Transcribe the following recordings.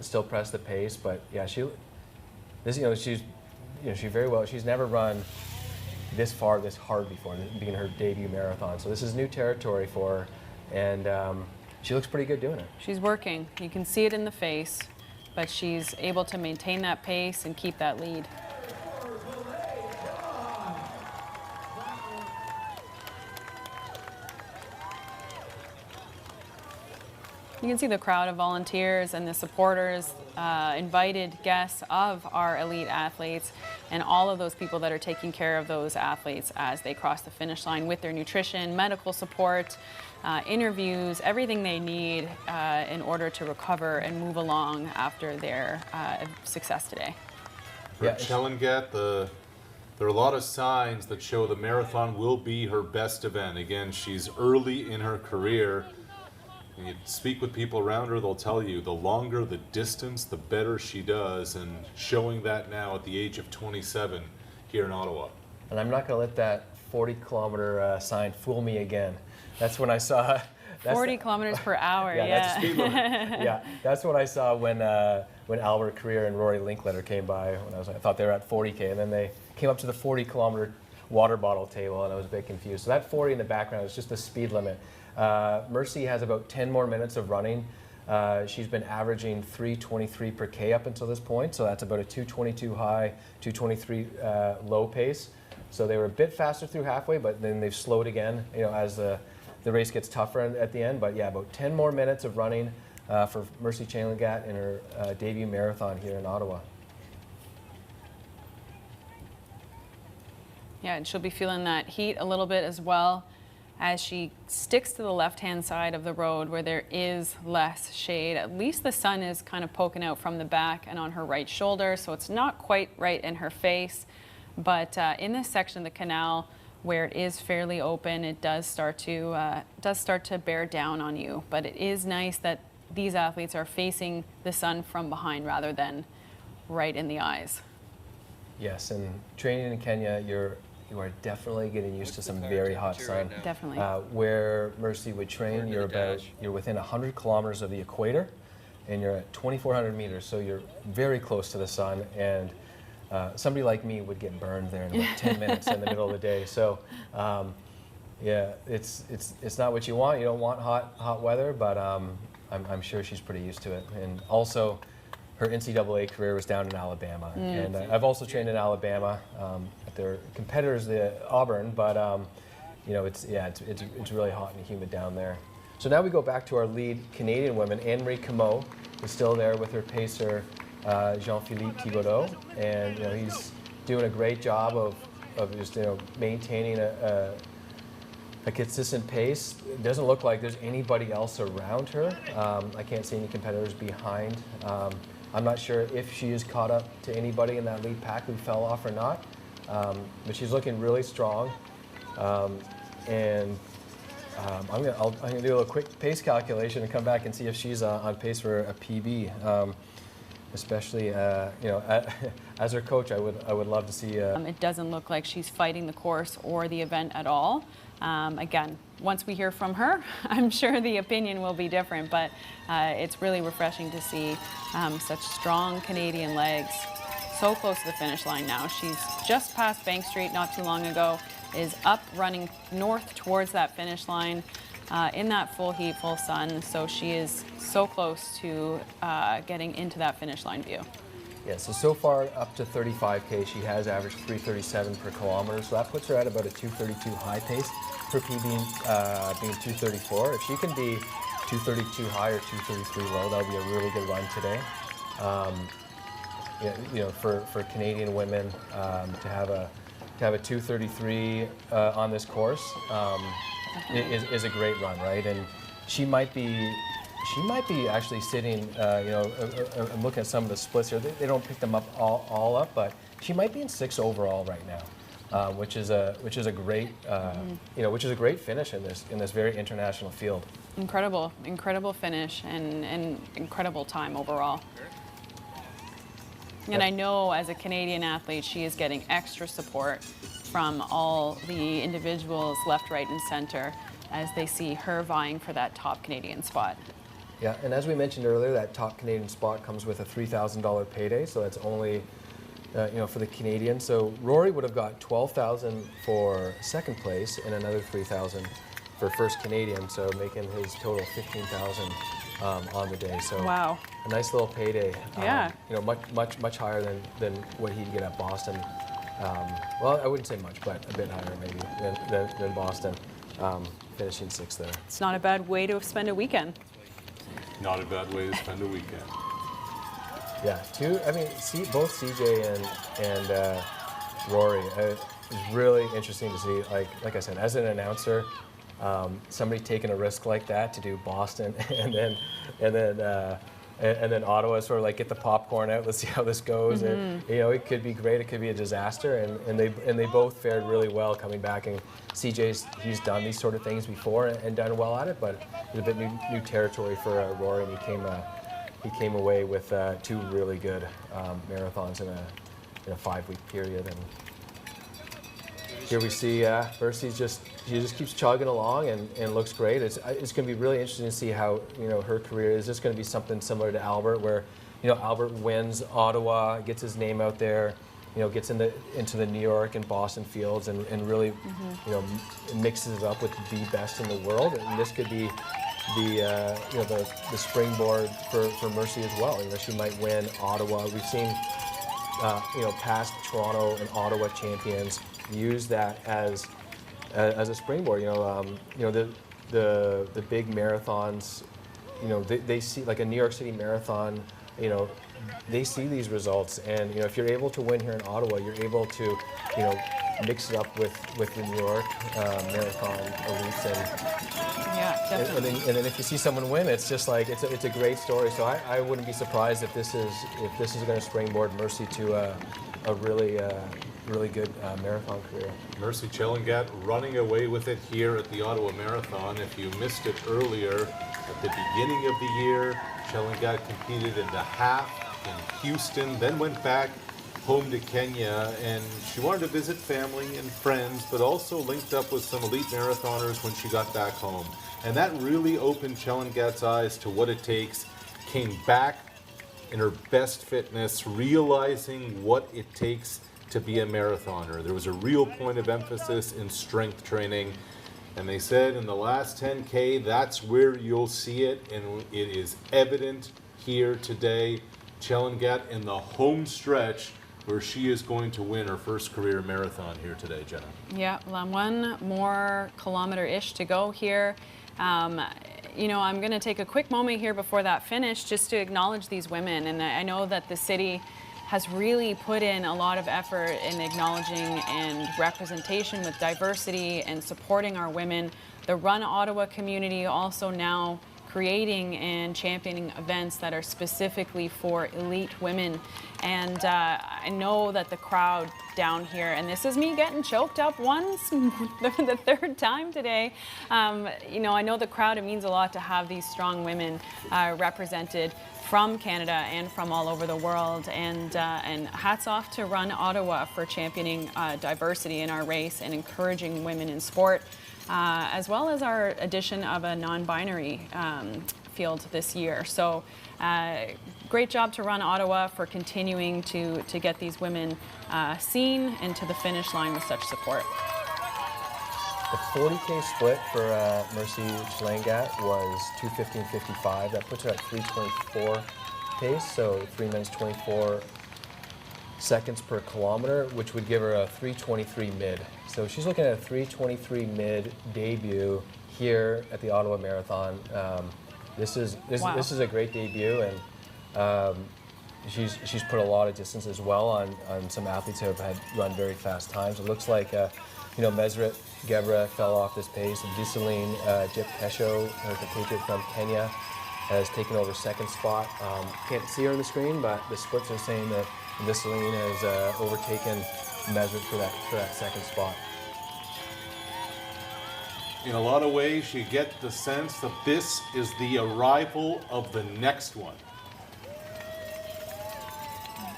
still press the pace. But yeah, she's very well. She's never run this far, this hard before, being her debut marathon. So this is new territory for her, and she looks pretty good doing it. She's working. You can see it in the face, but she's able to maintain that pace and keep that lead. You can see the crowd of volunteers and the supporters, invited guests of our elite athletes, and all of those people that are taking care of those athletes as they cross the finish line with their nutrition, medical support, interviews, everything they need in order to recover and move along after their success today. For Chelangat, there are a lot of signs that show the marathon will be her best event. Again, she's early in her career. And you speak with people around her, they'll tell you the longer the distance, the better she does, and showing that now at the age of 27 here in Ottawa. And I'm not going to let that 40-kilometer sign fool me again. That's when I saw 40 kilometers per hour. Yeah, yeah. That's a speed limit. Yeah, that's what I saw when Albert Creer and Rory Linkletter came by. I thought they were at 40K, and then they came up to the 40-kilometer water bottle table, and I was a bit confused. So that 40 in the background is just the speed limit. Mercy has about 10 more minutes of running. She's been averaging 3:23 per K up until this point, so that's about a 2:22 high, 2:23 low pace. So they were a bit faster through halfway, but then they've slowed again, as the race gets tougher at the end. But yeah, about 10 more minutes of running for Mercy Chelangat in her debut marathon here in Ottawa. Yeah, and she'll be feeling that heat a little bit as well as she sticks to the left-hand side of the road where there is less shade. At least the sun is kind of poking out from the back and on her right shoulder, so it's not quite right in her face. But in this section of the canal where it is fairly open, it does start to bear down on you. But it is nice that these athletes are facing the sun from behind rather than right in the eyes. Yes, and training in Kenya, you are definitely getting used to some very hot sun. Right, definitely. Where Mercy would train, you're within 100 kilometers of the equator, and you're at 2,400 meters, so you're very close to the sun. And somebody like me would get burned there in about 10 minutes in the middle of the day. So, yeah, it's not what you want. You don't want hot weather, but I'm sure she's pretty used to it. And also, her NCAA career was down in Alabama, and I've also trained in Alabama. Their competitors, the Auburn, but it's really hot and humid down there. So now we go back to our lead Canadian women. Anne-Marie Comeau is still there with her pacer Jean-Philippe Thibodeau, and he's doing a great job of just maintaining a consistent pace. It doesn't look like there's anybody else around her. I can't see any competitors behind. I'm not sure if she is caught up to anybody in that lead pack who fell off or not. But she's looking really strong, and I'm gonna do a little quick pace calculation and come back and see if she's on pace for a PB. Especially, as her coach, I would love to see. It doesn't look like she's fighting the course or the event at all. Again, once we hear from her, I'm sure the opinion will be different. But it's really refreshing to see such strong Canadian legs. So close to the finish line now. She's just past Bank Street not too long ago, is up running north towards that finish line in that full heat, full sun. So she is so close to getting into that finish line view. Yeah, so far up to 35K, she has averaged 3:37 per kilometer. So that puts her at about a 2:32 high pace, her PB being 2:34. If she can be 2:32 high or 2:33 low, that would be a really good run today. For Canadian women to have a 2:33 on this course is a great run, right? And she might be actually sitting. I'm looking at some of the splits here. They don't pick them up all up, but she might be in 6 overall right now, which is a great which is a great finish in this very international field. Incredible finish and incredible time overall. And I know as a Canadian athlete, she is getting extra support from all the individuals left, right, and center as they see her vying for that top Canadian spot. Yeah, and as we mentioned earlier, that top Canadian spot comes with a $3,000 payday, so that's only for the Canadian. So Rory would have got $12,000 for second place and another $3,000 for first Canadian, so making his total $15,000 on the day. So Wow. a nice little payday. Yeah. Much higher than what he'd get at Boston. Well, I wouldn't say much, but a bit higher maybe than Boston, finishing sixth there. It's not a bad way to spend a weekend. Not a bad way to spend a weekend. Yeah, both CJ and Rory. It's really interesting to see. Like I said, as an announcer, somebody taking a risk like that to do Boston and then Ottawa, sort of like get the popcorn out. Let's see how this goes. And it could be great. It could be a disaster. And they both fared really well coming back. And he's done these sort of things before and done well at it, but it's a bit new territory for Rory, and he came away with two really good marathons in a 5-week period. And here we see Mercy she just keeps chugging along and looks great. It's going to be really interesting to see how her career is. This going to be something similar to Albert, where Albert wins Ottawa, gets his name out there, gets into the New York and Boston fields and really mixes it up with the best in the world. And this could be the springboard for Mercy as well. She might win Ottawa. We've seen past Toronto and Ottawa champions use that as a springboard. The big marathons, they see, like a New York City marathon, they see these results, and if you're able to win here in Ottawa, you're able to mix it up with the New York marathon elites, Yeah, definitely. and then if you see someone win, it's just like it's a great story. So I wouldn't be surprised if this is going to springboard Mercy to a really good marathon career. Mercy Chelangat running away with it here at the Ottawa Marathon. If you missed it earlier, at the beginning of the year, Chelangat competed in the half in Houston, then went back home to Kenya, and she wanted to visit family and friends, but also linked up with some elite marathoners when she got back home. And that really opened Chelangat's eyes to what it takes. Came back in her best fitness, realizing what it takes to be a marathoner. There was a real point of emphasis in strength training. And they said in the last 10K, that's where you'll see it. And it is evident here today. Chelangat in the home stretch where she is going to win her first career marathon here today, Jenna. Yeah, well, 1 more kilometer-ish to go here. I'm going to take a quick moment here before that finish just to acknowledge these women. And I know that the city has really put in a lot of effort in acknowledging and representation with diversity and supporting our women. The Run Ottawa community also now creating and championing events that are specifically for elite women. And I know that the crowd down here, and this is me getting choked up once, the third time today. I know the crowd, it means a lot to have these strong women represented from Canada and from all over the world. And hats off to Run Ottawa for championing diversity in our race and encouraging women in sport. As well as our addition of a non-binary field this year. So great job to Run Ottawa for continuing to get these women seen and to the finish line with such support. The 40K split for Mercy Chelangat was 2:15:55. That puts her at 3:24 pace, so 3 minutes 24 seconds per kilometer, which would give her a 3:23 mid. So she's looking at a 3:23 mid debut here at the Ottawa Marathon. This is a great debut, and she's put a lot of distance as well on some athletes who have had run very fast times. It looks like Mesret Gebra fell off this pace, and Visaline Jepkesho, the compatriot from Kenya, has taken over second spot. Can't see her on the screen, but the splits are saying that Visaline has overtaken Mesret for that second spot. In a lot of ways, you get the sense that this is the arrival of the next one.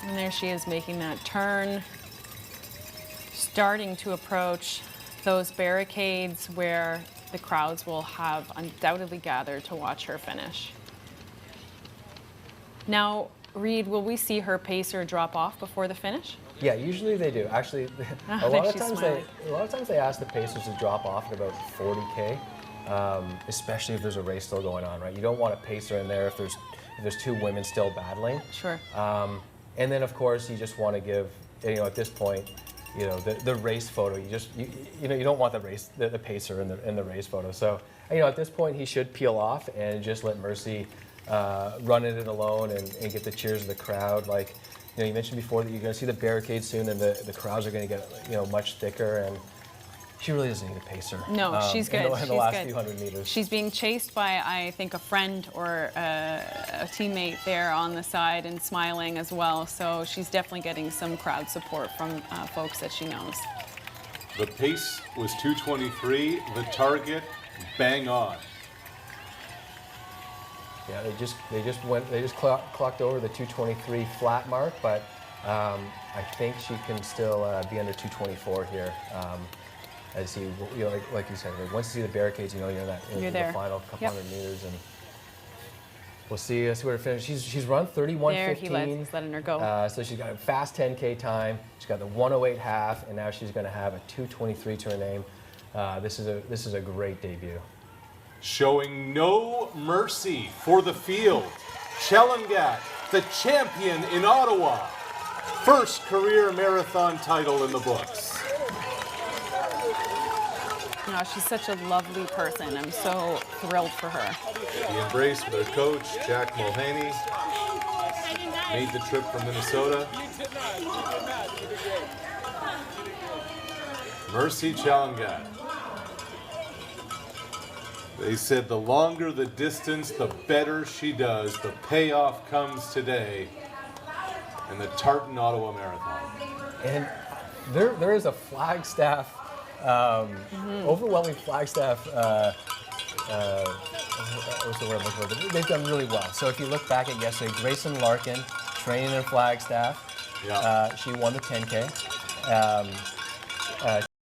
And there she is making that turn, starting to approach those barricades where the crowds will have undoubtedly gathered to watch her finish. Now, Reed, will we see her pacer drop off before the finish? Yeah, usually they do. Actually, a there lot of she's times smiling. they ask the pacers to drop off at about 40K, especially if there's a race still going on, right? You don't want a pacer in there if there's two women still battling. Sure. And then of course you just want to give, at this point, the race photo. You don't want the pacer in the race photo. So at this point he should peel off and just let Mercy run in it alone and get the cheers of the crowd. Like you mentioned before that you're going to see the barricade soon, and the crowds are going to get much thicker, and she really doesn't need a pacer. No, she's good. In the last good. few hundred meters. She's being chased by, I think, a friend or a teammate there on the side and smiling as well. So she's definitely getting some crowd support from folks that she knows. The pace was 2:23. The target, bang on. Yeah, they just clocked over the 2:23 flat mark, but I think she can still be under 2:24 here. As you like you said, once you see the barricades, you're in You're there. the final couple Yep. hundred meters, and we'll see where it finishes. She's run 31:15. There, he's letting her go. So she's got a fast 10K time. She's got the 1:08 half, and now she's going to have a 2:23 to her name. This is a great debut. Showing no mercy for the field. Chelangat, the champion in Ottawa. First career marathon title in the books. She's such a lovely person. I'm so thrilled for her. The embrace with her coach, Jack Mulhaney. Made the trip from Minnesota. Mercy Chelangat. They said the longer the distance, the better she does. The payoff comes today in the Tartan Ottawa Marathon. And there is a Flagstaff, overwhelming Flagstaff. What's the word I'm looking for? They've done really well. So if you look back at yesterday, Grayson Larkin training in Flagstaff. Yeah. She won the 10K.